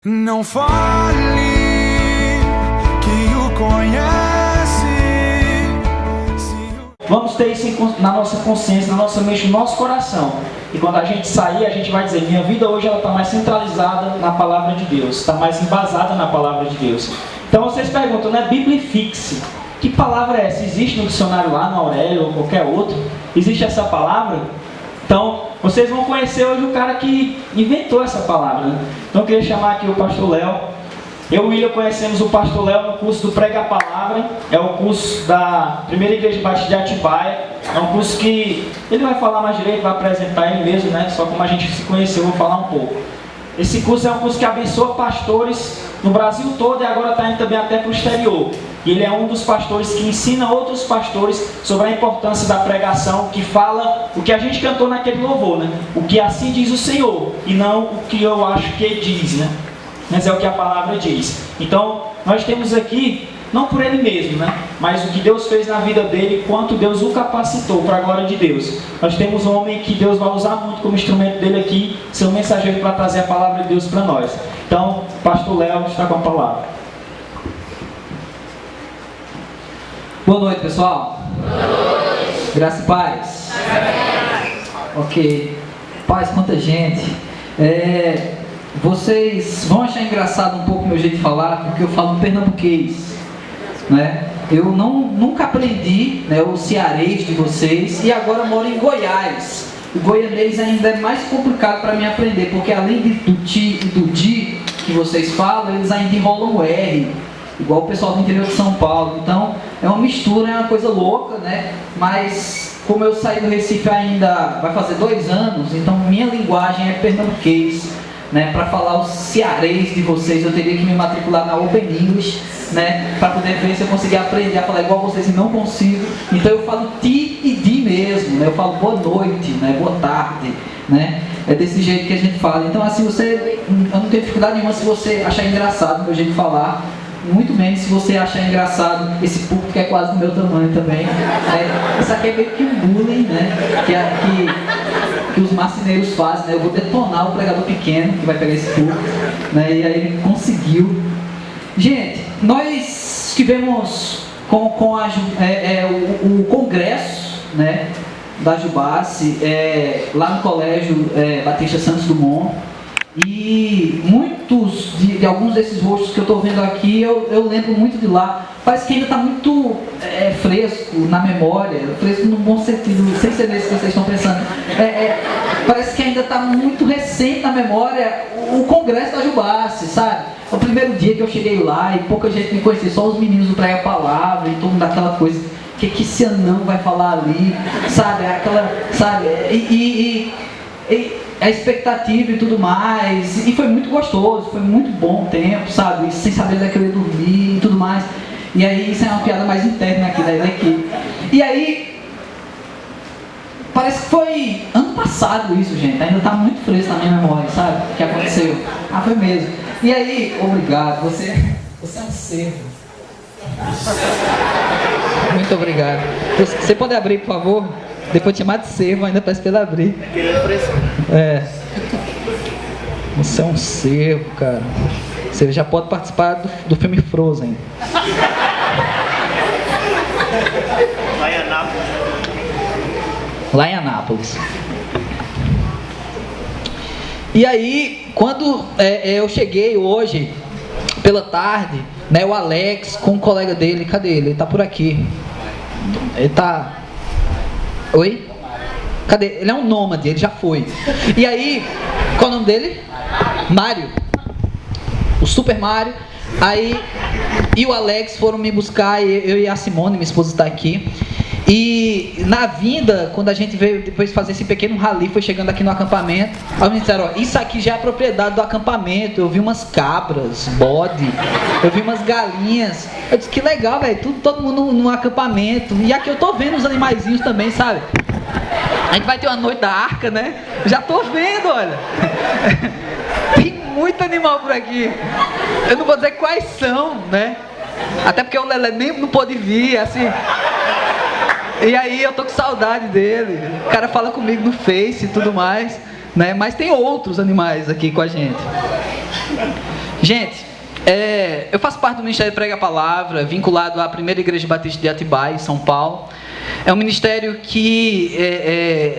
Não fale que o conhece. Vamos ter isso na nossa consciência, na nossa mente, no nosso coração. E quando a gente sair, a gente vai dizer: minha vida hoje está mais centralizada na palavra de Deus, está mais embasada na palavra de Deus. Então vocês perguntam, né? Biblifixe. Que palavra é essa? Existe no dicionário lá, na Aurélio ou qualquer outro? Existe essa palavra? Então, vocês vão conhecer hoje o cara que inventou essa palavra, né? Então eu queria chamar aqui o pastor Léo. Eu e o William conhecemos o pastor Léo no curso do Prega a Palavra. É o curso da Primeira Igreja Batista de Atibaia. É um curso que ele vai falar mais direito, vai apresentar ele mesmo, né? Só como a gente se conheceu, eu vou falar um pouco. Esse curso é um curso que abençoa pastores no Brasil todo e agora está indo também até para o exterior. E ele é um dos pastores que ensina outros pastores sobre a importância da pregação, que fala o que a gente cantou naquele louvor, né? O que assim diz o Senhor, e não o que eu acho que ele diz, né? Mas é o que a palavra diz. Então, nós temos aqui, não por ele mesmo, né? Mas o que Deus fez na vida dele, quanto Deus o capacitou para a glória de Deus. Nós temos um homem que Deus vai usar muito como instrumento dele aqui, ser um mensageiro para trazer a palavra de Deus para nós. Então, pastor Léo está com a palavra. Boa noite, pessoal. Boa noite. Graça e paz. Ok. Paz, quanta gente. Vocês vão achar engraçado um pouco o meu jeito de falar, porque eu falo pernambuquês, né? Eu nunca aprendi, né, o cearês de vocês, e agora moro em Goiás. O goianês ainda é mais complicado para mim aprender, porque além do ti e do di que vocês falam, eles ainda enrolam o R, igual o pessoal do interior de São Paulo. Então é uma mistura, é uma coisa louca, né? Mas como eu saí do Recife ainda vai fazer 2 anos, então minha linguagem é pernambuquês, né? Para falar o cearês de vocês eu teria que me matricular na Open English, né? Para poder ver se eu conseguia aprender a falar igual vocês, e não consigo. Então eu falo ti e di mesmo, né? Eu falo boa noite, né? Boa tarde, né? É desse jeito que a gente fala. Então assim, eu não tenho dificuldade nenhuma se você achar engraçado o meu jeito de falar. Muito menos se você achar engraçado esse público que é quase do meu tamanho também. Isso aqui é meio que um bullying, né? Que os marceneiros fazem, né? Eu vou detonar o pregador pequeno que vai pegar esse público, né? E aí ele conseguiu. Gente, nós tivemos com o congresso, né, da Jubace, lá no colégio Batista Santos Dumont. E muitos de alguns desses rostos que eu estou vendo aqui, eu lembro muito de lá. Parece que ainda está muito fresco na memória, fresco no bom sentido, sem ser nesse que vocês estão pensando. Parece que ainda está muito recente na memória o congresso da Jubace, sabe? O primeiro dia que eu cheguei lá e pouca gente me conhecia, só os meninos do Prega a Palavra e todo mundo daquela coisa. O que esse anão vai falar ali, sabe? A expectativa e tudo mais, e foi muito gostoso, foi muito bom o tempo, sabe, sem saber onde é que eu ia dormir e tudo mais, e aí isso é uma piada mais interna aqui da equipe. E aí, parece que foi ano passado isso, gente, ainda está muito fresco na minha memória, sabe, o que aconteceu. Foi mesmo. E aí, obrigado, você é um servo. Muito obrigado. Você pode abrir, por favor? Depois de chamar de servo, ainda peço para ele abrir. Você é um servo, cara. Você já pode participar do filme Frozen. Lá em Anápolis. E aí, quando eu cheguei hoje, pela tarde, né, o Alex com um colega dele, cadê ele? Ele tá por aqui. Ele tá... Oi? Cadê? Ele é um nômade, ele já foi. E aí, qual é o nome dele? Mário. O Super Mário. Aí, e o Alex foram me buscar, eu e a Simone, minha esposa está aqui. E na vinda, quando a gente veio depois fazer esse pequeno rally, foi chegando aqui no acampamento, aí me disseram, isso aqui já é propriedade do acampamento. Eu vi umas cabras, bode, eu vi umas galinhas. Eu disse, que legal, velho, todo mundo no acampamento. E aqui eu tô vendo os animaizinhos também, sabe? A gente vai ter uma noite da arca, né? Já tô vendo, olha. Tem muito animal por aqui. Eu não vou dizer quais são, né? Até porque o Lelé nem não pôde vir, assim. E aí eu tô com saudade dele. O cara fala comigo no Face e tudo mais, né? Mas tem outros animais aqui com a gente. Gente, eu faço parte do Ministério Prega a Palavra, vinculado à Primeira Igreja Batista de Atibaia, em São Paulo. É um ministério que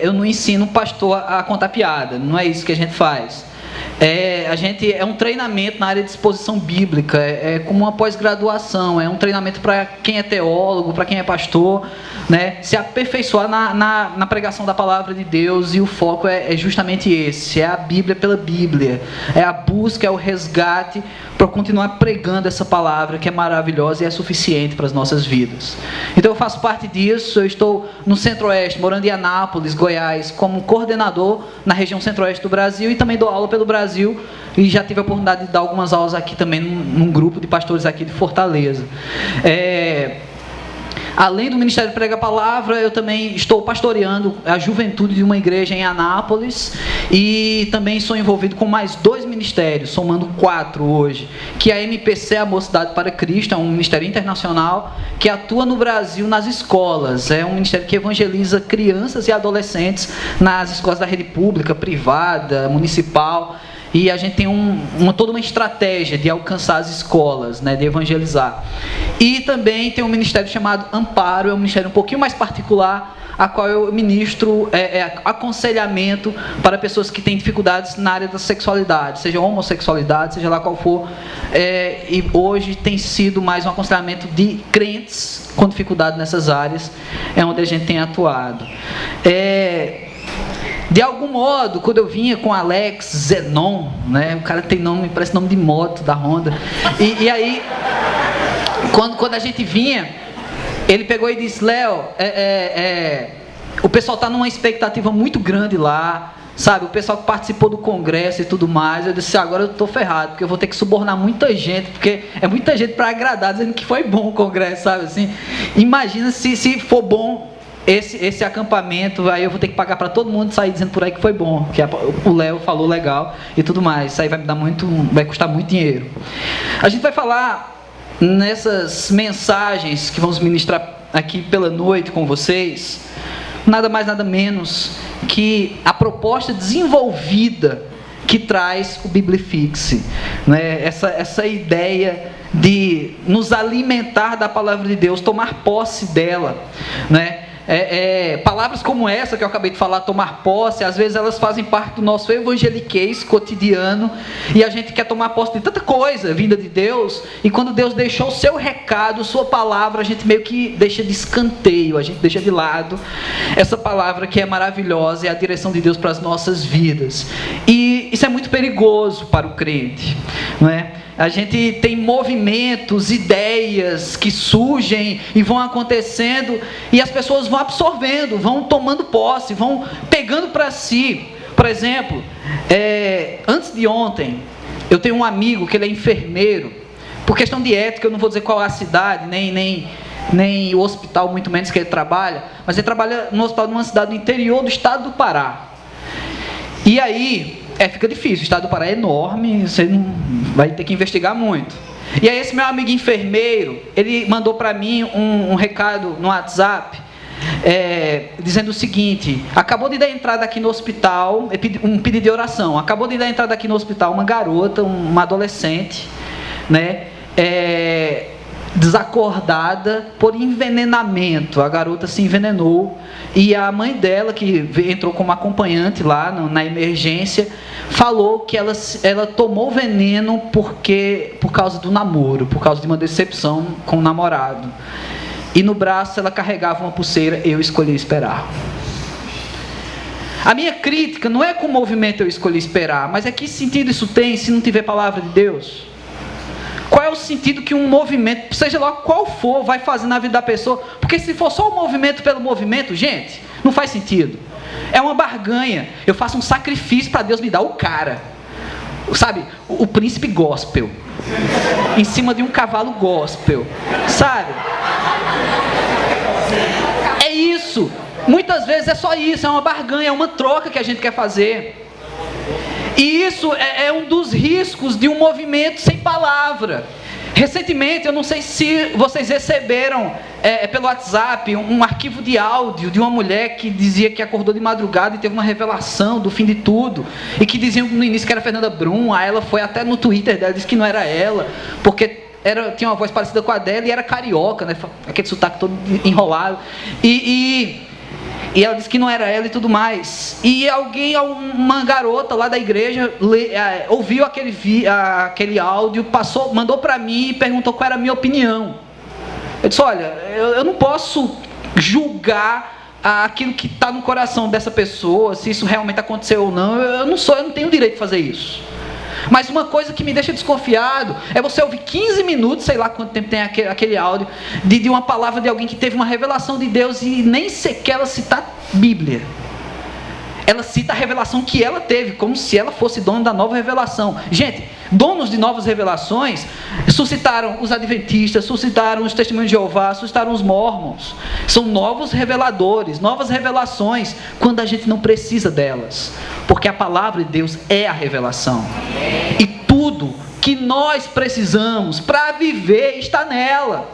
eu não ensino o pastor a contar piada, não é isso que a gente faz. É um treinamento na área de exposição bíblica, é como uma pós-graduação, é um treinamento para quem é teólogo, para quem é pastor, né, se aperfeiçoar na pregação da palavra de Deus, e o foco é justamente esse, é a Bíblia pela Bíblia, é a busca, é o resgate para continuar pregando essa palavra que é maravilhosa e é suficiente para as nossas vidas. Então eu faço parte disso, eu estou no Centro-Oeste, morando em Anápolis, Goiás, como coordenador na região Centro-Oeste do Brasil, e também dou aula pelo Brasil, e já tive a oportunidade de dar algumas aulas aqui também num grupo de pastores aqui de Fortaleza. Além do Ministério Prega a Palavra, eu também estou pastoreando a juventude de uma igreja em Anápolis, e também sou envolvido com mais 2 ministérios, somando 4 hoje, que é a MPC, a Mocidade para Cristo, é um ministério internacional que atua no Brasil nas escolas, é um ministério que evangeliza crianças e adolescentes nas escolas da rede pública, privada, municipal. E a gente tem toda uma estratégia de alcançar as escolas, né, de evangelizar. E também tem um ministério chamado Amparo, é um ministério um pouquinho mais particular, a qual eu ministro aconselhamento para pessoas que têm dificuldades na área da sexualidade, seja homossexualidade, seja lá qual for. E hoje tem sido mais um aconselhamento de crentes com dificuldade nessas áreas, é onde a gente tem atuado. De algum modo, quando eu vinha com Alex Zenon, né, o cara tem nome, parece nome de moto da Honda, e aí, quando a gente vinha, ele pegou e disse: Léo, o pessoal está numa expectativa muito grande lá, sabe, o pessoal que participou do congresso e tudo mais. Eu disse: agora eu estou ferrado, porque eu vou ter que subornar muita gente, porque é muita gente para agradar, dizendo que foi bom o congresso, sabe assim. Imagina se for bom esse acampamento, aí eu vou ter que pagar para todo mundo sair dizendo por aí que foi bom, que o Léo falou legal e tudo mais. Isso aí vai custar muito dinheiro. A gente vai falar nessas mensagens que vamos ministrar aqui pela noite com vocês, nada mais nada menos que a proposta desenvolvida que traz o Biblifixe, né? Essa ideia de nos alimentar da palavra de Deus, tomar posse dela, né? Palavras como essa que eu acabei de falar, tomar posse, às vezes elas fazem parte do nosso evangeliquez cotidiano, e a gente quer tomar posse de tanta coisa vinda de Deus, e quando Deus deixou o seu recado, sua palavra, a gente meio que deixa de escanteio, a gente deixa de lado essa palavra que é maravilhosa, é a direção de Deus para as nossas vidas. E isso é muito perigoso para o crente, não é? A gente tem movimentos, ideias que surgem e vão acontecendo, e as pessoas vão absorvendo, vão tomando posse, vão pegando para si. Por exemplo, antes de ontem, eu tenho um amigo que ele é enfermeiro. Por questão de ética, eu não vou dizer qual é a cidade, nem o hospital, muito menos que ele trabalha, mas ele trabalha no hospital de uma cidade do interior do estado do Pará. E aí fica difícil, o estado do Pará é enorme, você não vai ter que investigar muito. E aí esse meu amigo enfermeiro, ele mandou para mim um recado no WhatsApp, dizendo o seguinte: acabou de dar entrada aqui no hospital, um pedido de oração, acabou de dar entrada aqui no hospital uma garota, uma adolescente, né, desacordada por envenenamento. A garota se envenenou, e a mãe dela, que entrou como acompanhante lá na emergência, falou que ela tomou veneno por causa do namoro, por causa de uma decepção com o namorado. E no braço ela carregava uma pulseira "Eu Escolhi Esperar". A minha crítica não é com o movimento "Eu Escolhi Esperar", mas é que sentido isso tem se não tiver palavra de Deus? Qual é o sentido que um movimento, seja lá qual for, vai fazer na vida da pessoa? Porque se for só o movimento pelo movimento, gente, não faz sentido. É uma barganha. Eu faço um sacrifício para Deus me dar o cara, sabe, o príncipe gospel, em cima de um cavalo gospel, sabe? É isso. Muitas vezes é só isso, é uma barganha, é uma troca que a gente quer fazer. E isso é um dos riscos de um movimento sem palavra. Recentemente, eu não sei se vocês receberam pelo WhatsApp um arquivo de áudio de uma mulher que dizia que acordou de madrugada e teve uma revelação do fim de tudo, e que diziam no início que era Fernanda Brum. Aí ela foi até no Twitter dela, disse que não era ela, porque tinha uma voz parecida com a dela e era carioca, né? Aquele sotaque todo enrolado, e ela disse que não era ela e tudo mais. E uma garota lá da igreja ouviu aquele áudio, mandou para mim e perguntou qual era a minha opinião. Eu disse: olha, eu não posso julgar aquilo que está no coração dessa pessoa, se isso realmente aconteceu ou não. Eu não tenho direito de fazer isso. Mas uma coisa que me deixa desconfiado é você ouvir 15 minutos, sei lá quanto tempo tem aquele áudio, de uma palavra de alguém que teve uma revelação de Deus e nem sequer ela cita a Bíblia. Ela cita a revelação que ela teve, como se ela fosse dona da nova revelação. Gente, donos de novas revelações suscitaram os adventistas, suscitaram os testemunhos de Jeová, suscitaram os mormons. São novos reveladores, novas revelações, quando a gente não precisa delas, porque a palavra de Deus é a revelação. E tudo que nós precisamos para viver está nela.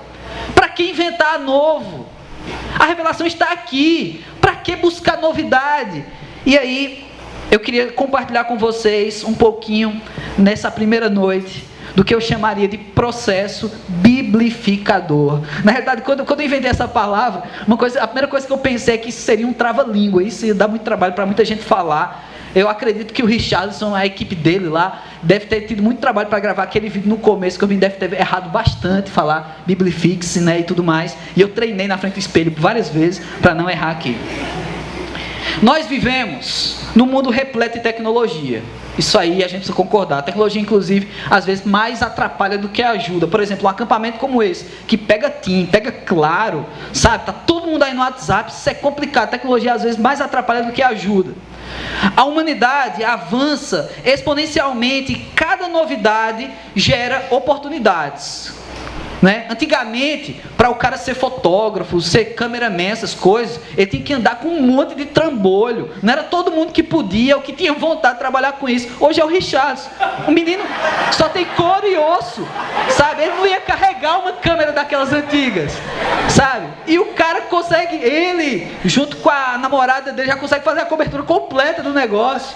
Para que inventar novo? A revelação está aqui. Para que buscar novidade? E aí, eu queria compartilhar com vocês um pouquinho, nessa primeira noite, do que eu chamaria de processo biblificador. Na realidade, quando eu inventei essa palavra, a primeira coisa que eu pensei é que isso seria um trava-língua. Isso ia dar muito trabalho para muita gente falar. Eu acredito que o Richardson, a equipe dele lá, deve ter tido muito trabalho para gravar aquele vídeo no começo, que eu deve ter errado bastante, falar Biblifix, né, e tudo mais. E eu treinei na frente do espelho várias vezes para não errar aqui. Nós vivemos num mundo repleto de tecnologia. Isso aí a gente precisa concordar. A tecnologia, inclusive, às vezes mais atrapalha do que ajuda. Por exemplo, um acampamento como esse, que pega TIM, pega Claro, sabe? Tá todo mundo aí no WhatsApp, isso é complicado. A tecnologia, às vezes, mais atrapalha do que ajuda. A humanidade avança exponencialmente e cada novidade gera oportunidades. Né? Antigamente, para o cara ser fotógrafo, ser cameraman, essas coisas, ele tinha que andar com um monte de trambolho. Não era todo mundo que podia ou que tinha vontade de trabalhar com isso. Hoje é o Richardson. O menino só tem couro e osso, sabe? Ele não ia carregar uma câmera daquelas antigas, sabe? E o cara consegue, ele, junto com a namorada dele, já consegue fazer a cobertura completa do negócio.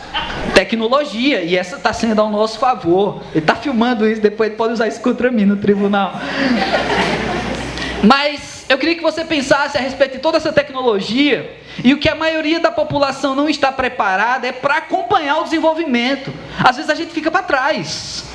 Tecnologia, e essa está sendo ao nosso favor. Ele está filmando isso, depois ele pode usar isso contra mim no tribunal. Mas eu queria que você pensasse a respeito de toda essa tecnologia, e o que a maioria da população não está preparada é para acompanhar o desenvolvimento. Às vezes a gente fica para trás.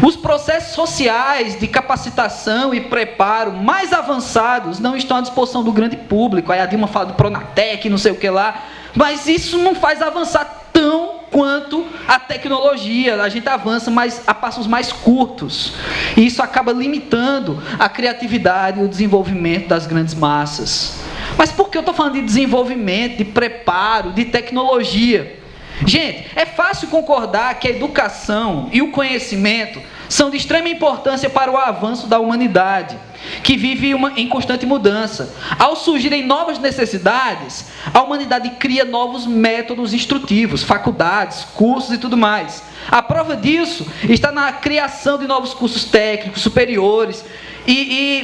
Os processos sociais de capacitação e preparo mais avançados não estão à disposição do grande público. Aí a Dilma fala do Pronatec, não sei o que lá, mas isso não faz avançar tão quanto a tecnologia. A gente avança a passos mais curtos, e isso acaba limitando a criatividade e o desenvolvimento das grandes massas. Mas por que eu estou falando de desenvolvimento, de preparo, de tecnologia? Gente, é fácil concordar que a educação e o conhecimento são de extrema importância para o avanço da humanidade, que vive em constante mudança. Ao surgirem novas necessidades, a humanidade cria novos métodos instrutivos, faculdades, cursos e tudo mais. A prova disso está na criação de novos cursos técnicos, superiores,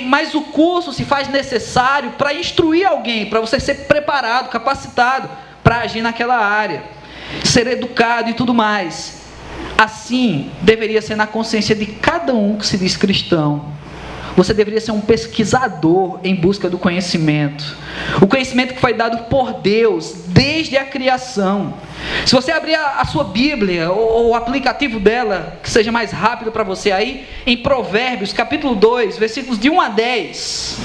mas o curso se faz necessário para instruir alguém, para você ser preparado, capacitado para agir naquela área, ser educado e tudo mais. Assim deveria ser na consciência de cada um que se diz cristão. Você deveria ser um pesquisador em busca do conhecimento. O conhecimento que foi dado por Deus desde a criação. Se você abrir a sua Bíblia, ou o aplicativo dela, que seja mais rápido para você aí, em Provérbios, capítulo 2, versículos de 1 a 10,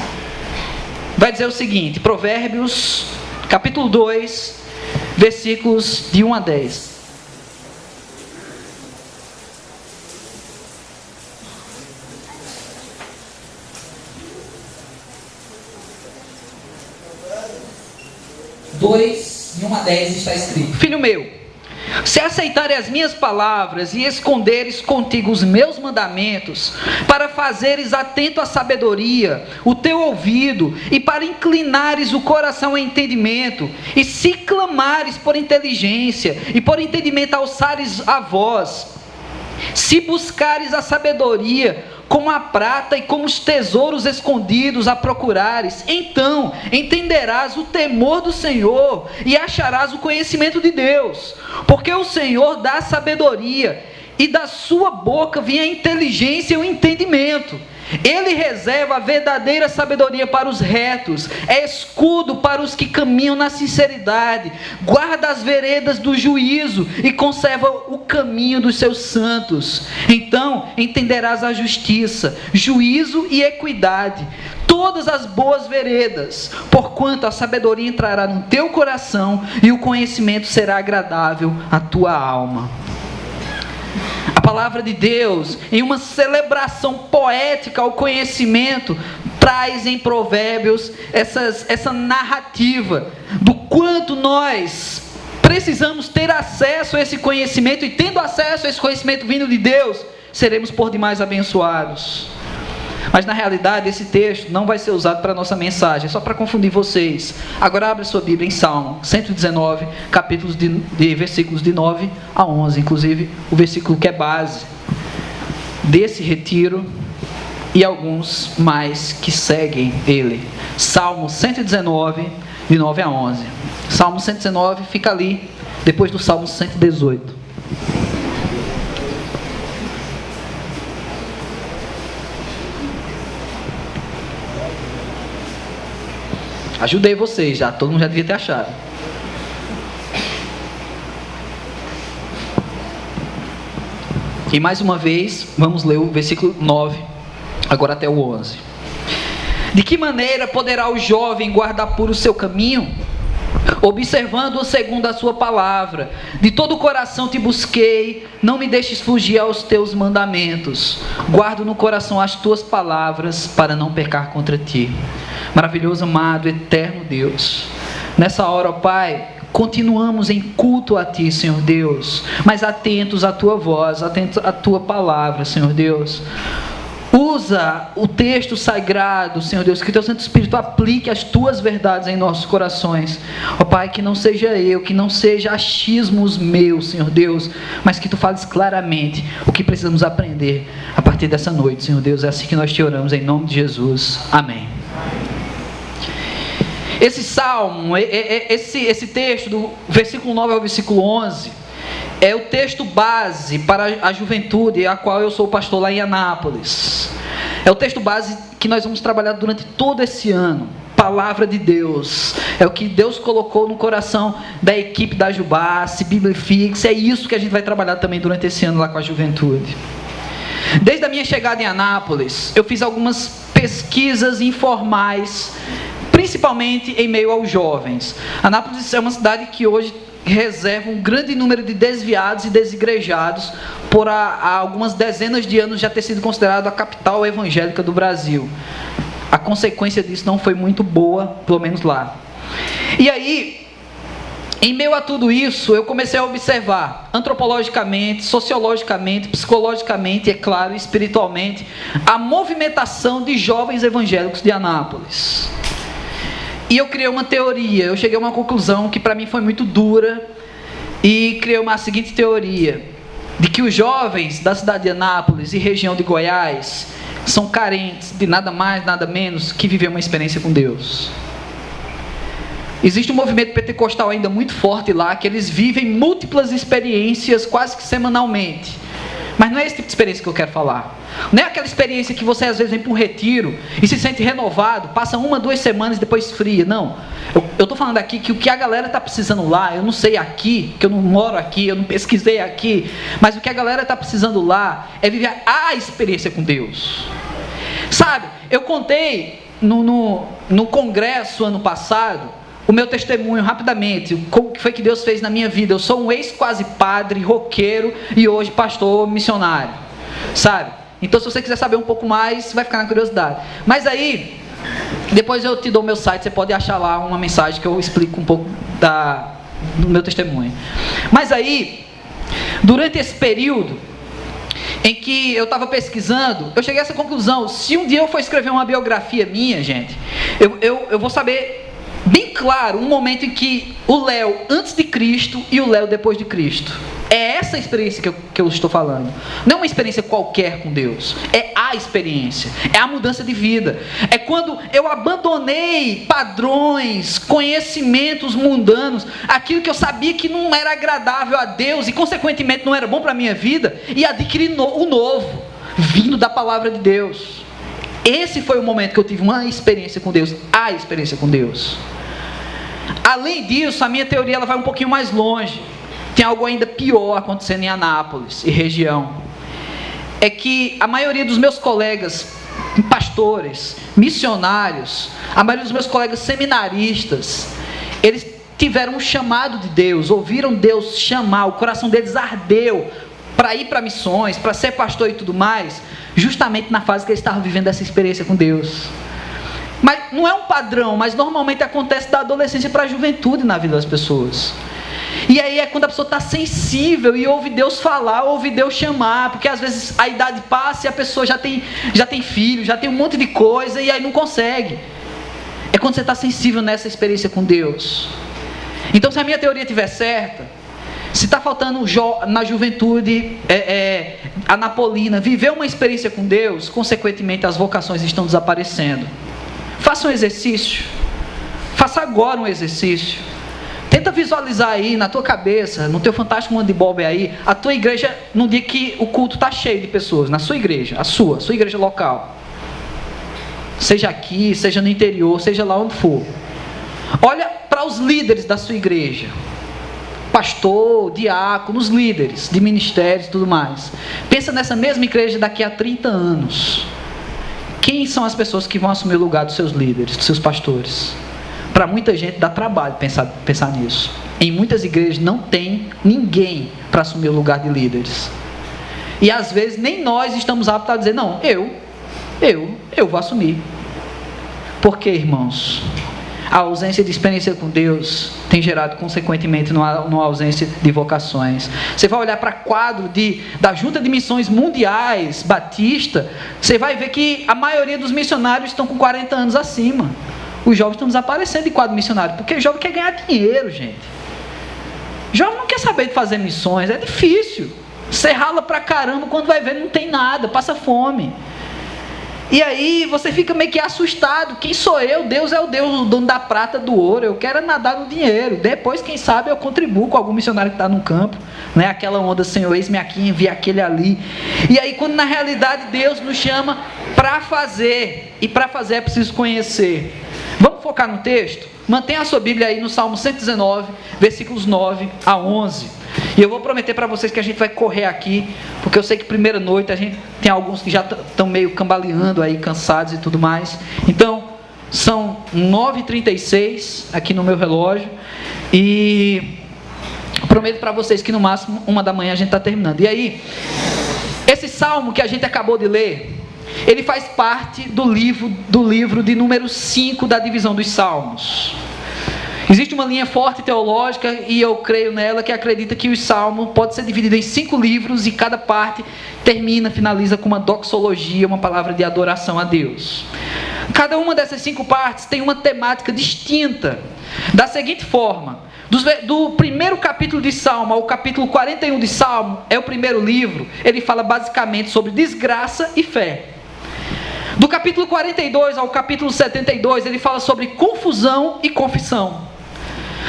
vai dizer o seguinte: Provérbios, capítulo 2, versículos de 1 a 10. De 1 a 10 está escrito: Filho meu, se aceitares as minhas palavras e esconderes contigo os meus mandamentos, para fazeres atento à sabedoria o teu ouvido, e para inclinares o coração ao entendimento, e se clamares por inteligência, e por entendimento alçares a voz, se buscares a sabedoria, como a prata e como os tesouros escondidos a procurares, então entenderás o temor do Senhor e acharás o conhecimento de Deus, porque o Senhor dá sabedoria, e da sua boca vem a inteligência e o entendimento. Ele reserva a verdadeira sabedoria para os retos, é escudo para os que caminham na sinceridade, guarda as veredas do juízo e conserva o caminho dos seus santos. Então entenderás a justiça, juízo e equidade, todas as boas veredas, porquanto a sabedoria entrará no teu coração e o conhecimento será agradável à tua alma. A palavra de Deus, em uma celebração poética ao conhecimento, traz em Provérbios essa narrativa do quanto nós precisamos ter acesso a esse conhecimento, e tendo acesso a esse conhecimento vindo de Deus, seremos por demais abençoados. Mas na realidade esse texto não vai ser usado para a nossa mensagem, é só para confundir vocês. Agora abre a sua Bíblia em Salmo 119, capítulos de versículos de 9 a 11, inclusive o versículo que é base desse retiro e alguns mais que seguem ele. Salmo 119, de 9 a 11. Salmo 119 fica ali, depois do Salmo 118. Ajudei vocês já, todo mundo já devia ter achado. E mais uma vez, vamos ler o versículo 9, agora até o 11. De que maneira poderá o jovem guardar puro o seu caminho? Observando-o segundo a sua palavra. De todo o coração te busquei, não me deixes fugir aos teus mandamentos. Guardo no coração as tuas palavras, para não pecar contra ti. Maravilhoso, amado, eterno Deus, nessa hora, ó Pai, continuamos em culto a Ti, Senhor Deus, mas atentos à Tua voz, atentos à Tua palavra, Senhor Deus. Usa o texto sagrado, Senhor Deus, que Teu Santo Espírito aplique as Tuas verdades em nossos corações. Ó Pai, que não seja eu, que não seja achismos meus, Senhor Deus, mas que Tu fales claramente o que precisamos aprender a partir dessa noite, Senhor Deus. É assim que nós Te oramos, em nome de Jesus. Amém. Esse salmo, esse texto do versículo 9 ao versículo 11, é o texto base para a juventude, a qual eu sou pastor lá em Anápolis. É o texto base que nós vamos trabalhar durante todo esse ano. Palavra de Deus, é o que Deus colocou no coração da equipe da Jubace, Bíblia Fixa, é isso que a gente vai trabalhar também durante esse ano lá com a juventude. Desde a minha chegada em Anápolis, eu fiz algumas pesquisas informais, principalmente em meio aos jovens. Anápolis é uma cidade que hoje reserva um grande número de desviados e desigrejados, por há algumas dezenas de anos já ter sido considerado a capital evangélica do Brasil. A consequência disso não foi muito boa, pelo menos lá. E aí, em meio a tudo isso, eu comecei a observar, antropologicamente, sociologicamente, psicologicamente, é claro, espiritualmente, a movimentação de jovens evangélicos de Anápolis. E eu criei uma teoria, eu cheguei a uma conclusão que para mim foi muito dura, e criei uma seguinte teoria, de que os jovens da cidade de Anápolis e região de Goiás são carentes de nada mais, nada menos que viver uma experiência com Deus. Existe um movimento pentecostal ainda muito forte lá, que eles vivem múltiplas experiências quase que semanalmente. Mas não é esse tipo de experiência que eu quero falar. Não é aquela experiência que você às vezes vem para um retiro e se sente renovado, passa 1, 2 semanas e depois esfria. Não, eu estou falando aqui que o que a galera está precisando lá, eu não sei aqui, que eu não moro aqui, eu não pesquisei aqui, mas o que a galera está precisando lá é viver a experiência com Deus. Sabe, eu contei no congresso ano passado o meu testemunho rapidamente, como que foi que Deus fez na minha vida. Eu sou um ex-quase padre, roqueiro e hoje pastor missionário, sabe? Então se você quiser saber um pouco mais, vai ficar na curiosidade. Mas aí, depois eu te dou o meu site, você pode achar lá uma mensagem que eu explico um pouco do meu testemunho. Mas aí, durante esse período em que eu estava pesquisando, eu cheguei a essa conclusão: se um dia eu for escrever uma biografia minha, gente, eu vou saber bem claro um momento em que o Léo antes de Cristo e o Léo depois de Cristo. É essa experiência que eu estou falando. Não é uma experiência qualquer com Deus. É a experiência. É a mudança de vida. É quando eu abandonei padrões, conhecimentos mundanos, aquilo que eu sabia que não era agradável a Deus e consequentemente não era bom para a minha vida, e adquiri o novo, vindo da palavra de Deus. Esse foi o momento que eu tive uma experiência com Deus. A experiência com Deus. Além disso, a minha teoria ela vai um pouquinho mais longe. Tem algo ainda pior acontecendo em Anápolis e região. É que a maioria dos meus colegas pastores, missionários, a maioria dos meus colegas seminaristas, eles tiveram um chamado de Deus, ouviram Deus chamar, o coração deles ardeu para ir para missões, para ser pastor e tudo mais, justamente na fase que eles estavam vivendo essa experiência com Deus. Mas não é um padrão, mas normalmente acontece da adolescência para a juventude na vida das pessoas. E aí é quando a pessoa está sensível e ouve Deus falar, ouve Deus chamar, porque às vezes a idade passa e a pessoa já tem filho, já tem um monte de coisa e aí não consegue. É quando você está sensível nessa experiência com Deus. Então, se a minha teoria estiver certa, se está faltando na juventude anapolina viver uma experiência com Deus, consequentemente as vocações estão desaparecendo. Faça um exercício. Faça agora um exercício. Tenta visualizar aí na tua cabeça, no teu fantástico mundo de Bob aí, a tua igreja num dia que o culto está cheio de pessoas, na sua igreja, a sua igreja local. Seja aqui, seja no interior, seja lá onde for. Olha para os líderes da sua igreja. Pastor, diácono, os líderes de ministérios e tudo mais. Pensa nessa mesma igreja daqui a 30 anos. Quem são as pessoas que vão assumir o lugar dos seus líderes, dos seus pastores? Para muita gente dá trabalho pensar nisso. Em muitas igrejas não tem ninguém para assumir o lugar de líderes. E às vezes nem nós estamos aptos a dizer, não, eu vou assumir. Por quê, irmãos? A ausência de experiência com Deus tem gerado consequentemente uma ausência de vocações. Você vai olhar para quadro da Junta de Missões Mundiais Batista, você vai ver que a maioria dos missionários estão com 40 anos acima. Os jovens estão desaparecendo de quadro missionário, porque o jovem quer ganhar dinheiro, gente. O jovem não quer saber de fazer missões, é difícil. Você rala pra caramba, quando vai ver não tem nada, passa fome. E aí você fica meio que assustado. Quem sou eu? Deus é o Deus, o dono da prata, do ouro. Eu quero nadar no dinheiro. Depois, quem sabe, eu contribuo com algum missionário que está no campo. Né? Aquela onda, Senhor, eis-me aqui, envia aquele ali. E aí, quando na realidade Deus nos chama para fazer. E para fazer é preciso conhecer. Vamos focar no texto? Mantenha a sua Bíblia aí no Salmo 119, versículos 9 a 11. E eu vou prometer para vocês que a gente vai correr aqui, porque eu sei que primeira noite a gente tem alguns que já estão meio cambaleando aí, cansados e tudo mais. Então, são 9h36 aqui no meu relógio. E prometo para vocês que no máximo 1h a gente está terminando. E aí, esse salmo que a gente acabou de ler, ele faz parte do livro de número 5 da divisão dos Salmos. Existe uma linha forte teológica, e eu creio nela, que acredita que o Salmo pode ser dividido em 5 livros, e cada parte finaliza com uma doxologia, uma palavra de adoração a Deus. Cada uma dessas 5 partes tem uma temática distinta, da seguinte forma: do primeiro capítulo de Salmo ao capítulo 41 de Salmo, é o primeiro livro, ele fala basicamente sobre desgraça e fé. Do capítulo 42 ao capítulo 72, ele fala sobre confusão e confissão.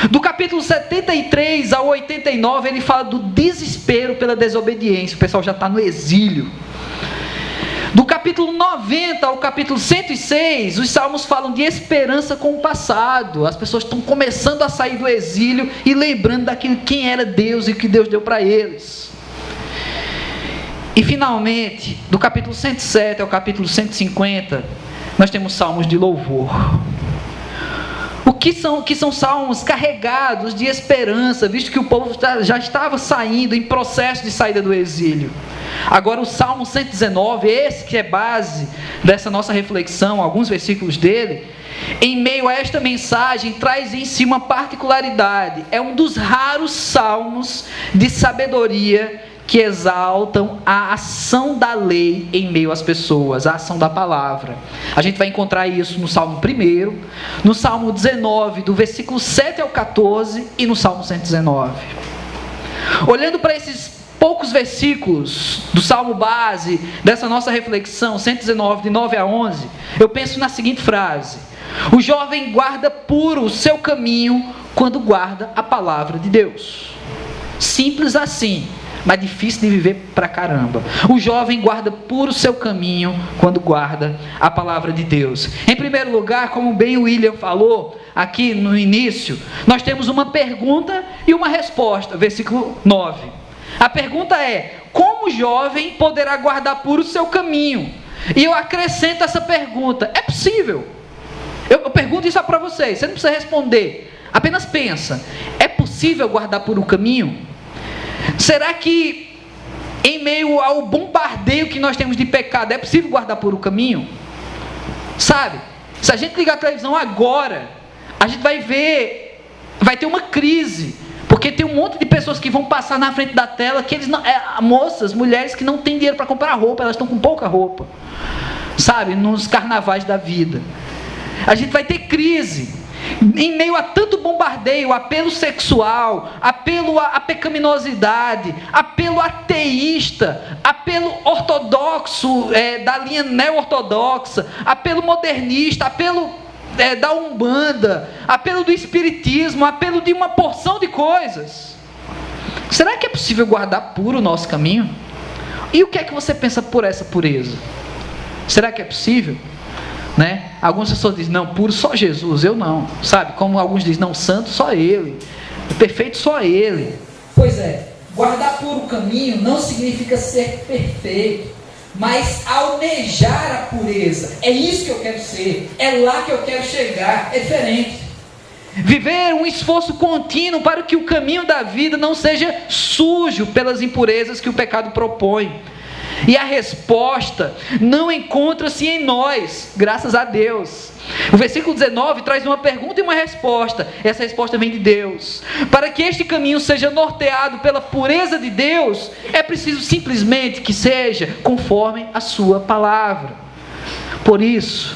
Do capítulo 73 ao 89, ele fala do desespero pela desobediência. O pessoal já está no exílio. Do capítulo 90 ao capítulo 106, os salmos falam de esperança com o passado. As pessoas estão começando a sair do exílio e lembrando daquilo, quem era Deus e o que Deus deu para eles. E finalmente, do capítulo 107 ao capítulo 150, nós temos salmos de louvor. O que são salmos carregados de esperança, visto que o povo já estava saindo, em processo de saída do exílio. Agora o Salmo 119, esse que é base dessa nossa reflexão, alguns versículos dele, em meio a esta mensagem, traz em si uma particularidade. É um dos raros salmos de sabedoria que exaltam a ação da lei em meio às pessoas, a ação da palavra. A gente vai encontrar isso no Salmo 1, no Salmo 19, do versículo 7 ao 14, e no Salmo 119. Olhando para esses poucos versículos do Salmo base, dessa nossa reflexão, 119, de 9 a 11, eu penso na seguinte frase: o jovem guarda puro o seu caminho quando guarda a palavra de Deus. Simples assim, mas difícil de viver pra caramba. O jovem guarda puro o seu caminho quando guarda a palavra de Deus. Em primeiro lugar, como bem o William falou aqui no início, nós temos uma pergunta e uma resposta, versículo 9. A pergunta é: como o jovem poderá guardar puro o seu caminho? E eu acrescento essa pergunta: é possível? Eu pergunto isso para vocês, você não precisa responder, apenas pensa: é possível guardar puro o caminho? Será que em meio ao bombardeio que nós temos de pecado, é possível guardar puro o caminho? Sabe, se a gente ligar a televisão agora, a gente vai ver, vai ter uma crise, porque tem um monte de pessoas que vão passar na frente da tela, que eles não, moças, mulheres que não têm dinheiro para comprar roupa, elas estão com pouca roupa, sabe, nos carnavais da vida. A gente vai ter crise, em meio a tanto bombardeio, apelo sexual, apelo à pecaminosidade, apelo ateísta, apelo ortodoxo, da linha neo-ortodoxa, apelo modernista, apelo da Umbanda, apelo do espiritismo, apelo de uma porção de coisas. Será que é possível guardar puro o nosso caminho? E o que é que você pensa por essa pureza? Será que é possível? Né? Algumas pessoas dizem: não, puro só Jesus, eu não, sabe? Como alguns dizem: não, santo só Ele, perfeito só Ele. Pois é, guardar puro o caminho não significa ser perfeito, mas almejar a pureza. É isso que eu quero ser, é lá que eu quero chegar, é diferente. Viver um esforço contínuo para que o caminho da vida não seja sujo pelas impurezas que o pecado propõe. E a resposta não encontra-se em nós, graças a Deus. O versículo 19 traz uma pergunta e uma resposta. Essa resposta vem de Deus. Para que este caminho seja norteado pela pureza de Deus, é preciso simplesmente que seja conforme a sua palavra. Por isso,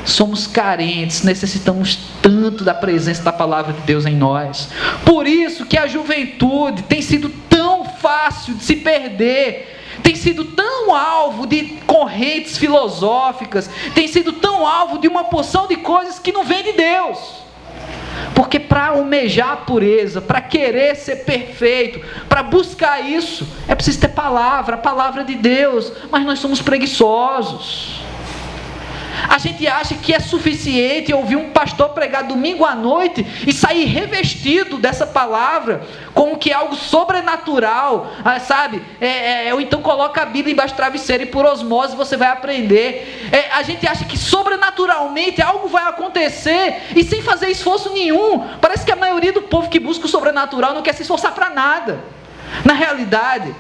somos carentes, necessitamos tanto da presença da palavra de Deus em nós. Por isso que a juventude tem sido tão fácil de se perder, tem sido tão alvo de correntes filosóficas, tem sido tão alvo de uma porção de coisas que não vem de Deus. Porque para almejar a pureza, para querer ser perfeito, para buscar isso, é preciso ter palavra, a palavra de Deus. Mas nós somos preguiçosos. A gente acha que é suficiente ouvir um pastor pregar domingo à noite e sair revestido dessa palavra, como que é algo sobrenatural, sabe? Ou então coloca a Bíblia embaixo do travesseiro e por osmose você vai aprender. A gente acha que sobrenaturalmente algo vai acontecer e sem fazer esforço nenhum. Parece que a maioria do povo que busca o sobrenatural não quer se esforçar para nada. Na realidade,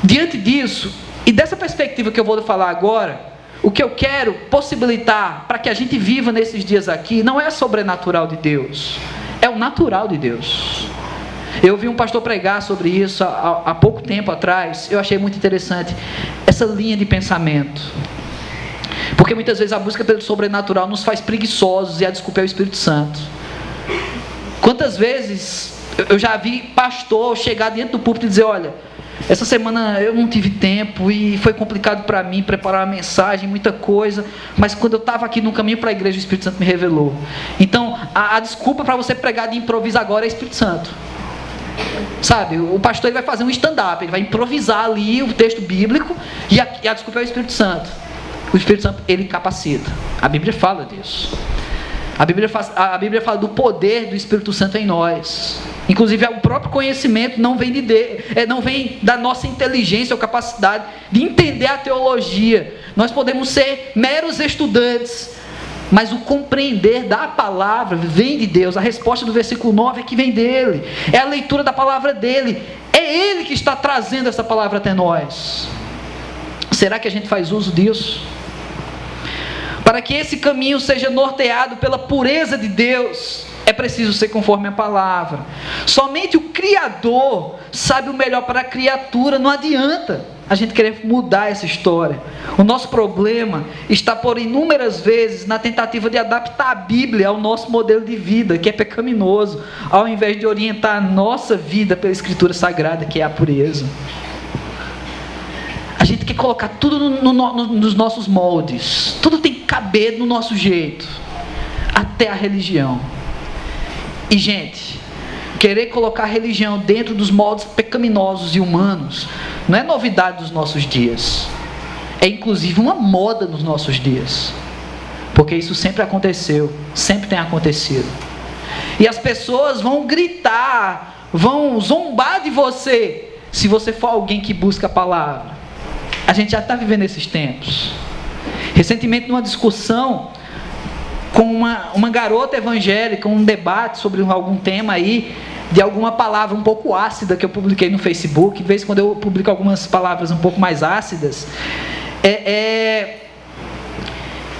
diante disso e dessa perspectiva que eu vou falar agora, o que eu quero possibilitar para que a gente viva nesses dias aqui não é sobrenatural de Deus, é o natural de Deus. Eu ouvi um pastor pregar sobre isso há pouco tempo atrás. Eu achei muito interessante essa linha de pensamento, porque muitas vezes a busca pelo sobrenatural nos faz preguiçosos e a desculpa é o Espírito Santo. Quantas vezes eu já vi pastor chegar dentro do púlpito e dizer: olha, essa semana eu não tive tempo e foi complicado para mim preparar uma mensagem, muita coisa, mas quando eu estava aqui no caminho para a igreja, o Espírito Santo me revelou. Então, a desculpa para você pregar de improviso agora é o Espírito Santo. Sabe, o pastor ele vai fazer um stand-up, ele vai improvisar ali o texto bíblico e a desculpa é o Espírito Santo. O Espírito Santo, ele capacita. A Bíblia fala disso. A Bíblia fala do poder do Espírito Santo em nós. Inclusive, o próprio conhecimento não vem não vem da nossa inteligência ou capacidade de entender a teologia. Nós podemos ser meros estudantes, mas o compreender da palavra vem de Deus. A resposta do versículo 9 é que vem dele. É a leitura da palavra dele. É ele que está trazendo essa palavra até nós. Será que a gente faz uso disso? Para que esse caminho seja norteado pela pureza de Deus, é preciso ser conforme a palavra. Somente o Criador sabe o melhor para a criatura. Não adianta. a gente querer mudar essa história. O nosso problema está por inúmeras vezes na tentativa de adaptar a Bíblia ao nosso modelo de vida, que é pecaminoso, ao invés de orientar a nossa vida pela Escritura Sagrada, que é a pureza. A gente quer colocar tudo nos nossos moldes. Tudo tem que caber no nosso jeito. Até a religião. E, gente, querer colocar a religião dentro dos moldes pecaminosos e humanos não é novidade dos nossos dias. É inclusive uma moda nos nossos dias. Porque isso sempre aconteceu. Sempre tem acontecido. E as pessoas vão gritar, vão zombar de você, se você for alguém que busca a palavra. A gente já está vivendo esses tempos. Recentemente, numa discussão com uma garota evangélica, um debate sobre algum tema aí, de alguma palavra um pouco ácida que eu publiquei no Facebook. De vez em quando eu publico algumas palavras um pouco mais ácidas.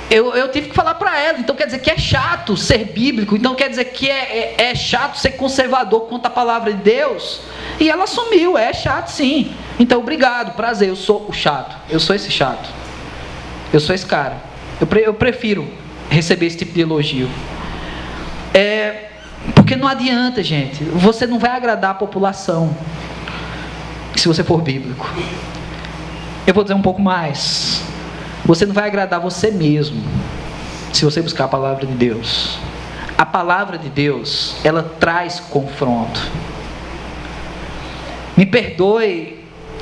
Eu tive que falar para ela, então quer dizer que é chato ser bíblico, então quer dizer que é chato ser conservador quanto à palavra de Deus? E ela assumiu, é chato sim. Então obrigado, prazer, eu sou o chato, eu sou esse chato, eu sou esse cara, eu prefiro receber esse tipo de elogio. Porque não adianta, gente, você não vai agradar a população se você for bíblico. Eu vou dizer um pouco mais. Você não vai agradar você mesmo se você buscar a palavra de Deus. A palavra de Deus, ela traz confronto. Me perdoe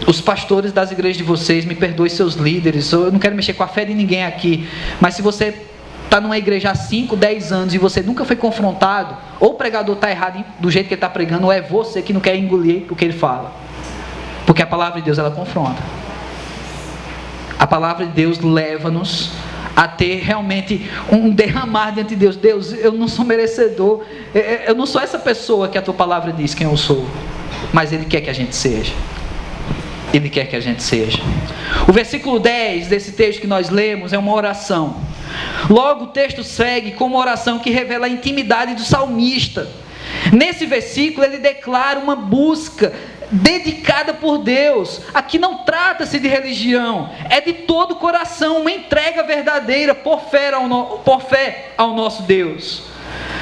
os pastores das igrejas de vocês, me perdoe seus líderes. Eu não quero mexer com a fé de ninguém aqui, mas se você está numa igreja há 5, 10 anos e você nunca foi confrontado, ou o pregador está errado do jeito que ele está pregando, ou é você que não quer engolir o que ele fala. Porque a palavra de Deus, ela confronta. A palavra de Deus leva-nos a ter realmente um derramar diante de Deus. Deus, eu não sou merecedor, eu não sou essa pessoa que a tua palavra diz quem eu sou, mas Ele quer que a gente seja. Ele quer que a gente seja. O versículo 10 desse texto que nós lemos é uma oração. Logo o texto segue com uma oração que revela a intimidade do salmista. Nesse versículo ele declara uma busca dedicada por Deus. Aqui não trata-se de religião, é de todo o coração, uma entrega verdadeira por fé ao nosso Deus.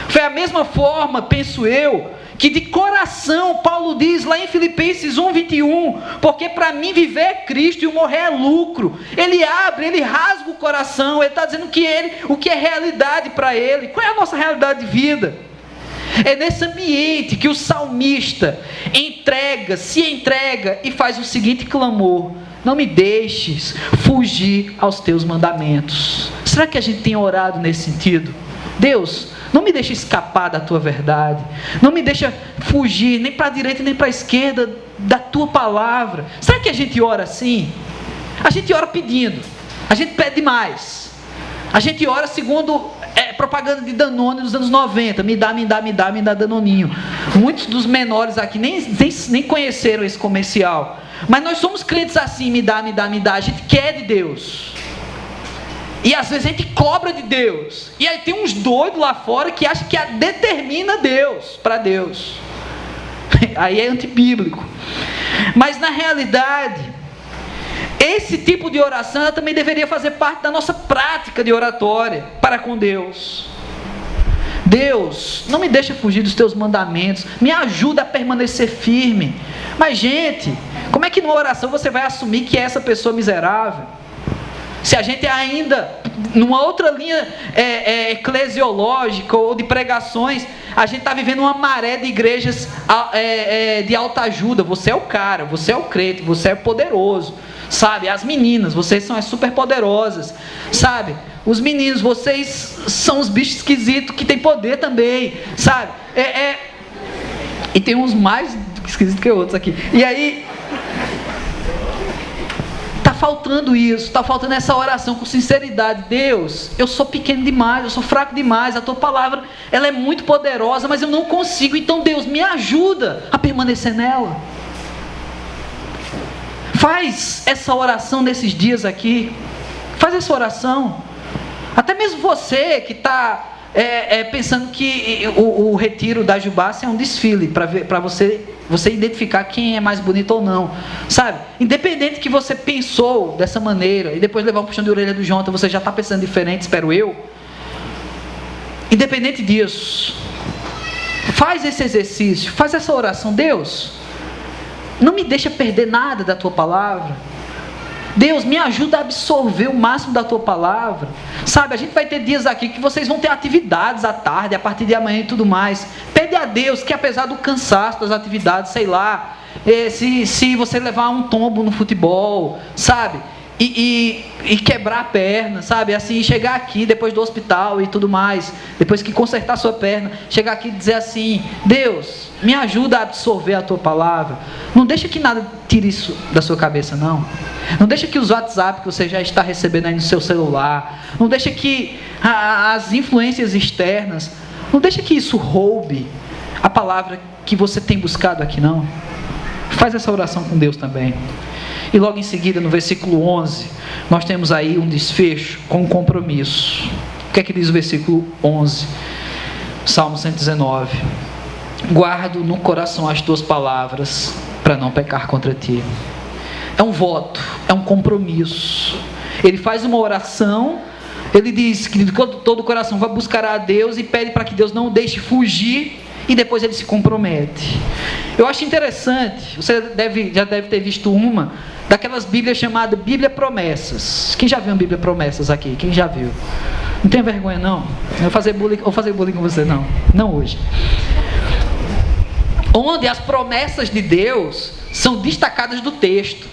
Foi a mesma forma, penso eu, que de coração Paulo diz lá em Filipenses 1:21, porque para mim viver é Cristo e o morrer é lucro. Ele rasga o coração, ele está dizendo o que é realidade para ele. Qual é a nossa realidade de vida? É nesse ambiente que o salmista se entrega e faz o seguinte clamor: não me deixes fugir aos teus mandamentos. Será que a gente tem orado nesse sentido? Deus, não me deixa escapar da tua verdade, não me deixa fugir nem para a direita nem para a esquerda da tua palavra. Será que a gente ora assim? A gente ora pedindo, a gente pede mais, a gente ora segundo propaganda de Danone dos anos 90, me dá Danoninho. Muitos dos menores aqui nem conheceram esse comercial, mas nós somos crentes assim, me dá, a gente quer de Deus. E às vezes a gente cobra de Deus. E aí tem uns doidos lá fora que acham que determina Deus para Deus. Aí é antibíblico. Mas na realidade, esse tipo de oração ela também deveria fazer parte da nossa prática de oratória para com Deus. Deus, não me deixa fugir dos teus mandamentos, me ajuda a permanecer firme. Mas gente, como é que numa oração você vai assumir que é essa pessoa miserável? Se a gente ainda, numa outra linha eclesiológica ou de pregações, a gente está vivendo uma maré de igrejas de alta ajuda. Você é o cara, você é o crente, você é poderoso, sabe? As meninas, vocês são as super poderosas, sabe? Os meninos, vocês são os bichos esquisitos que tem poder também, sabe? E tem uns mais esquisitos que outros aqui. E aí está faltando isso, está faltando essa oração com sinceridade. Deus, eu sou pequeno demais, eu sou fraco demais, a tua palavra ela é muito poderosa, mas eu não consigo, então Deus me ajuda a permanecer nela. Faz essa oração nesses dias aqui, faz essa oração. Até mesmo você que está pensando que o retiro da Jubácia é um desfile para você identificar quem é mais bonito ou não, sabe? Independente que você pensou dessa maneira e depois levar um puxão de orelha do Jonathan, você já está pensando diferente, espero eu. Independente disso, faz esse exercício, faz essa oração. Deus, não me deixa perder nada da tua palavra. Deus, me ajuda a absorver o máximo da tua palavra. Sabe, a gente vai ter dias aqui que vocês vão ter atividades à tarde, a partir de amanhã e tudo mais. Pede a Deus que, apesar do cansaço das atividades, sei lá, se você levar um tombo no futebol, sabe, e quebrar a perna, sabe, assim, chegar aqui depois do hospital e tudo mais, depois que consertar a sua perna, chegar aqui e dizer assim: Deus, me ajuda a absorver a tua palavra. Não deixa que nada tire isso da sua cabeça, não. Não deixa que os WhatsApp que você já está recebendo aí no seu celular, não deixa que as influências externas, não deixa que isso roube a palavra que você tem buscado aqui, não. Faz essa oração com Deus também. E logo em seguida, no versículo 11, nós temos aí um desfecho com um compromisso. O que é que diz o versículo 11? Salmo 119. Guardo no coração as tuas palavras, para não pecar contra ti. É um voto, é um compromisso. Ele faz uma oração, ele diz que de todo o coração vai buscar a Deus e pede para que Deus não o deixe fugir, e depois ele se compromete. Eu acho interessante, você já deve ter visto uma daquelas Bíblias chamadas Bíblia Promessas. Quem já viu uma Bíblia Promessas aqui? Quem já viu? Não tenha vergonha, não. Eu vou fazer bullying com você, não. Não hoje. Onde as promessas de Deus são destacadas do texto,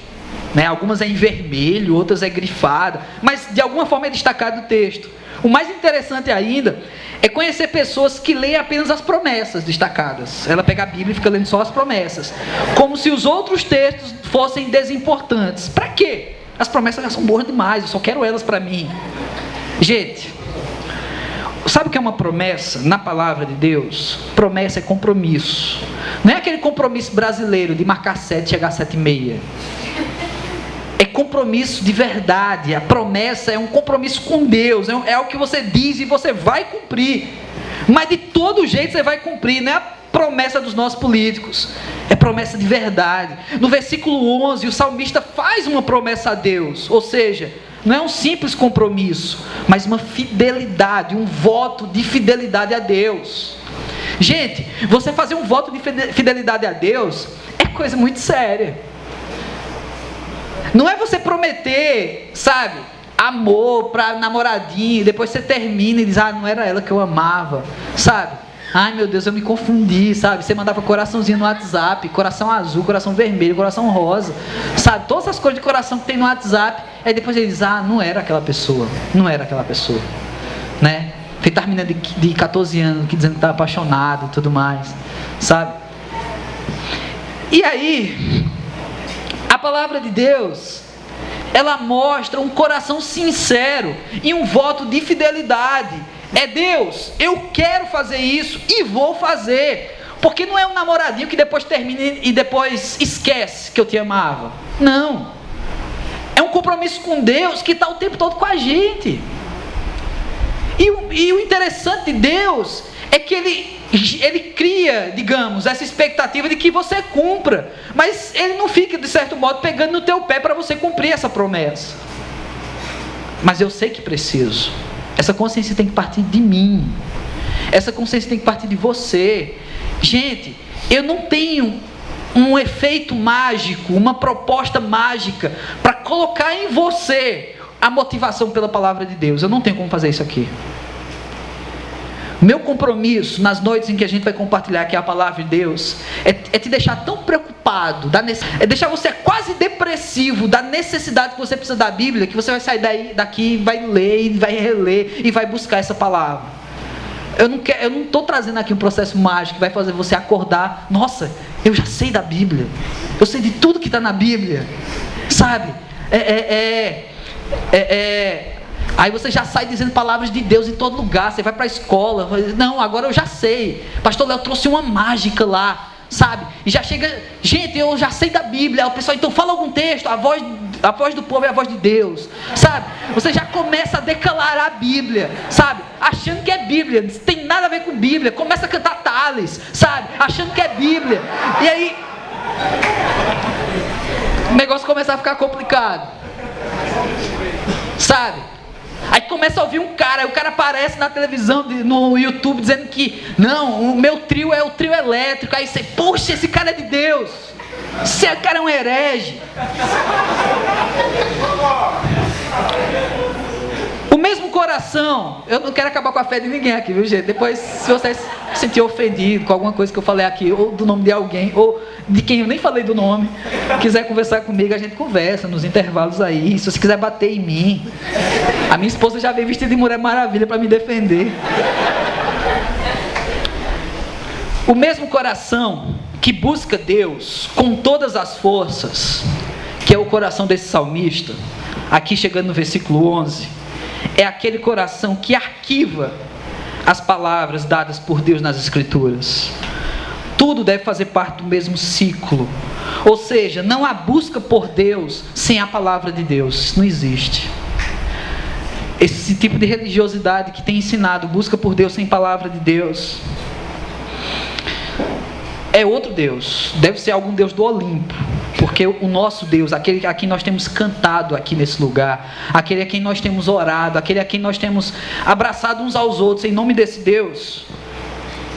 né? Algumas é em vermelho, outras é grifada, mas de alguma forma é destacado do texto. O mais interessante ainda é conhecer pessoas que leem apenas as promessas destacadas. Ela pega a Bíblia e fica lendo só as promessas, como se os outros textos fossem desimportantes. Para quê? As promessas já são boas demais, eu só quero elas para mim. Gente, sabe o que é uma promessa na palavra de Deus? Promessa é compromisso. Não é aquele compromisso brasileiro de marcar 7 e chegar às 7:30. É compromisso de verdade. A promessa é um compromisso com Deus. É o que você diz e você vai cumprir. Mas de todo jeito você vai cumprir. Não é a promessa dos nossos políticos. É promessa de verdade. No versículo 11, o salmista faz uma promessa a Deus. Ou seja, não é um simples compromisso, mas uma fidelidade, um voto de fidelidade a Deus. Gente, você fazer um voto de fidelidade a Deus é coisa muito séria. Não é você prometer, sabe, amor para namoradinha, depois você termina e diz: ah, não era ela que eu amava, sabe? Ai meu Deus, eu me confundi, sabe? Você mandava coraçãozinho no WhatsApp, coração azul, coração vermelho, coração rosa, sabe? Todas as cores de coração que tem no WhatsApp. Aí depois ele diz: ah, não era aquela pessoa, né? Feita a menina de 14 anos que dizendo que estava apaixonado e tudo mais, sabe? E aí, a palavra de Deus, ela mostra um coração sincero e um voto de fidelidade. É: Deus, eu quero fazer isso e vou fazer. Porque não é um namoradinho que depois termina e depois esquece que eu te amava. Não. É um compromisso com Deus que está o tempo todo com a gente. E o interessante de Deus é que Ele cria, digamos, essa expectativa de que você cumpra. Mas Ele não fica, de certo modo, pegando no teu pé para você cumprir essa promessa. Mas eu sei que preciso. Essa consciência tem que partir de mim. Essa consciência tem que partir de você. Gente, eu não tenho um efeito mágico, uma proposta mágica para colocar em você a motivação pela palavra de Deus. Eu não tenho como fazer isso aqui. Meu compromisso nas noites em que a gente vai compartilhar aqui a palavra de Deus é te deixar tão preocupado, é deixar você quase depressivo da necessidade que você precisa da Bíblia, que você vai sair daqui, vai ler, e vai reler e vai buscar essa palavra. Eu não estou trazendo aqui um processo mágico que vai fazer você acordar: nossa, eu já sei da Bíblia, eu sei de tudo que está na Bíblia, sabe? Aí você já sai dizendo palavras de Deus em todo lugar. Você vai para a escola: não, agora eu já sei, pastor Léo trouxe uma mágica lá, sabe? E já chega: gente, eu já sei da Bíblia. O pessoal: então fala algum texto. A voz A voz do povo é a voz de Deus, sabe? Você já começa a declarar a Bíblia, sabe? Achando que é Bíblia, não tem nada a ver com Bíblia. Começa a cantar Tales, sabe? Achando que é Bíblia. E aí o negócio começa a ficar complicado, sabe? Aí começa a ouvir um cara, aí o cara aparece na televisão, no YouTube, dizendo que não, o meu trio é o trio elétrico. Aí você, puxa, esse cara é de Deus, esse cara é um herege. O mesmo coração, eu não quero acabar com a fé de ninguém aqui, viu, gente? Depois, se você se sentir ofendido com alguma coisa que eu falei aqui, ou do nome de alguém, ou de quem eu nem falei do nome, quiser conversar comigo, a gente conversa nos intervalos aí. Se você quiser bater em mim, a minha esposa já veio vestida de Mulher Maravilha para me defender. O mesmo coração que busca Deus com todas as forças, que é o coração desse salmista, aqui chegando no versículo 11, é aquele coração que arquiva as palavras dadas por Deus nas Escrituras. Tudo deve fazer parte do mesmo ciclo. Ou seja, não há busca por Deus sem a palavra de Deus. Isso não existe. Esse tipo de religiosidade que tem ensinado busca por Deus sem palavra de Deus é outro Deus. Deve ser algum Deus do Olimpo. Porque o nosso Deus, aquele a quem nós temos cantado aqui nesse lugar, aquele a quem nós temos orado, aquele a quem nós temos abraçado uns aos outros em nome desse Deus,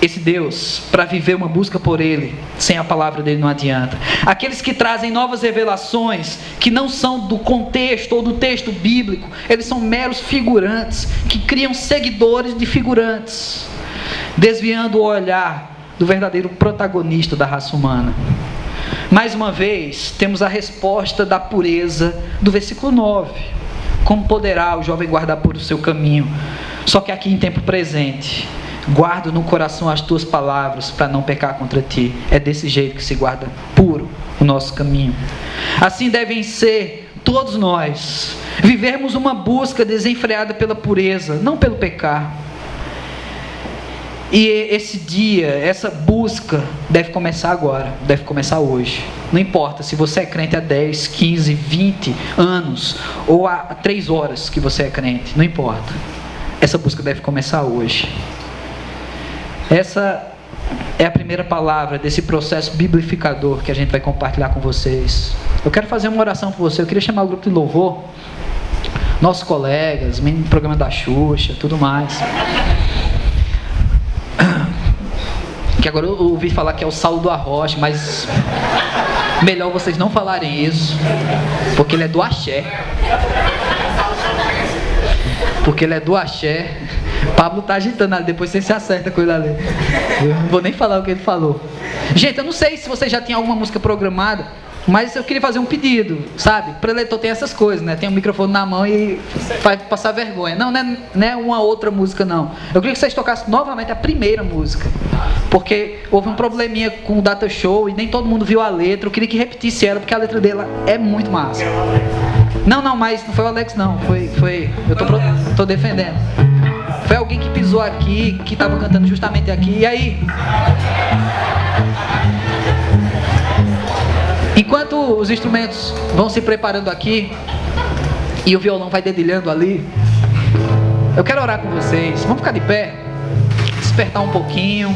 esse Deus, para viver uma busca por Ele, sem a palavra dele não adianta. Aqueles que trazem novas revelações, que não são do contexto ou do texto bíblico, eles são meros figurantes, que criam seguidores de figurantes, desviando o olhar do verdadeiro protagonista da raça humana. Mais uma vez, temos a resposta da pureza do versículo 9. Como poderá o jovem guardar puro o seu caminho? Só que aqui em tempo presente, guardo no coração as tuas palavras para não pecar contra ti. É desse jeito que se guarda puro o nosso caminho. Assim devem ser todos nós, vivermos uma busca desenfreada pela pureza, não pelo pecar. E esse dia, essa busca deve começar agora, deve começar hoje. Não importa se você é crente há 10, 15, 20 anos ou há 3 horas que você é crente, não importa. Essa busca deve começar hoje. Essa é a primeira palavra desse processo biblificador que a gente vai compartilhar com vocês. Eu quero fazer uma oração por você. Eu queria chamar o grupo de louvor, nossos colegas, no programa da Xuxa, tudo mais. Que agora eu ouvi falar que é o Saulo do Arrocha, mas melhor vocês não falarem isso, porque ele é do axé. Porque ele é do axé. Pablo tá agitando ali, depois você se acerta com ele ali. Eu não vou nem falar o que ele falou. Gente, eu não sei se você já tinha alguma música programada, mas eu queria fazer um pedido, sabe? Preletor tem essas coisas, né? Tem um microfone na mão e vai passar vergonha. Não é uma outra música, não. Eu queria que vocês tocassem novamente a primeira música, porque houve um probleminha com o Data Show e nem todo mundo viu a letra. Eu queria que repetisse ela, porque a letra dela é muito massa. Não, mas não foi o Alex, não. Foi eu tô defendendo. Foi alguém que pisou aqui, que estava cantando justamente aqui. E aí? Enquanto os instrumentos vão se preparando aqui e o violão vai dedilhando ali, eu quero orar com vocês. Vamos ficar de pé, despertar um pouquinho.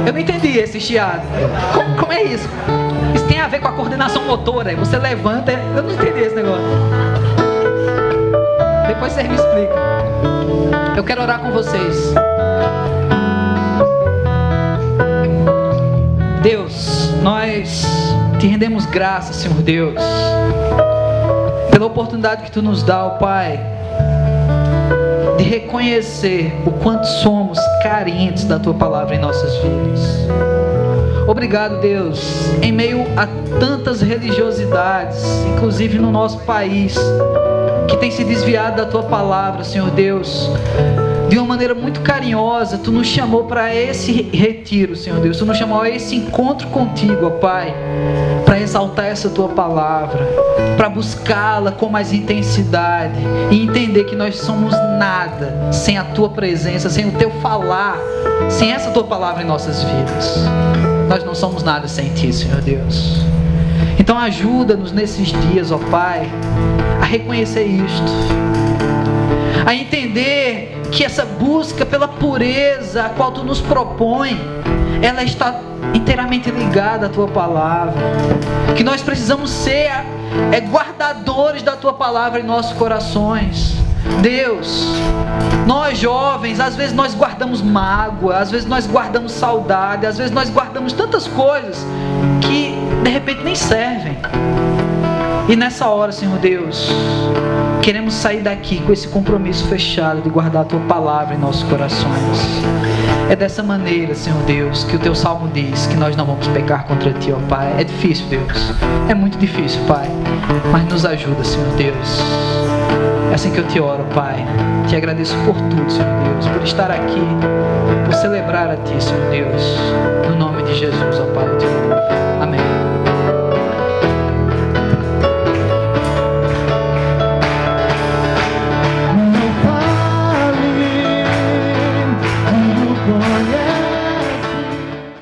Eu não entendi esse chiado. Como é isso? Isso tem a ver com a coordenação motora. Você levanta. Eu não entendi esse negócio. Depois você me explica. Eu quero orar com vocês. Deus, nós te rendemos graças, Senhor Deus, pela oportunidade que Tu nos dá, ó Pai, de reconhecer o quanto somos carentes da Tua palavra em nossas vidas. Obrigado, Deus, em meio a tantas religiosidades, inclusive no nosso país, que tem se desviado da Tua palavra, Senhor Deus. De uma maneira muito carinhosa, Tu nos chamou para esse retiro, Senhor Deus. Tu nos chamou a esse encontro contigo, ó Pai, para exaltar essa Tua palavra, para buscá-la com mais intensidade e entender que nós somos nada sem a Tua presença, sem o Teu falar, sem essa Tua palavra em nossas vidas. Nós não somos nada sem Ti, Senhor Deus. Então ajuda-nos nesses dias, ó Pai, a reconhecer isto, a entender que essa busca pela pureza a qual Tu nos propõe, ela está inteiramente ligada à Tua palavra, que nós precisamos ser guardadores da Tua palavra em nossos corações. Deus, nós jovens, às vezes nós guardamos mágoa, às vezes nós guardamos saudade, às vezes nós guardamos tantas coisas que de repente nem servem. E nessa hora, Senhor Deus, queremos sair daqui com esse compromisso fechado de guardar a Tua palavra em nossos corações. É dessa maneira, Senhor Deus, que o Teu Salmo diz que nós não vamos pecar contra Ti, ó Pai. É difícil, Deus, é muito difícil, Pai, mas nos ajuda, Senhor Deus. É assim que eu Te oro, Pai. Te agradeço por tudo, Senhor Deus, por estar aqui, por celebrar a Ti, Senhor Deus. No nome de Jesus, ó Pai, eu Te louvo.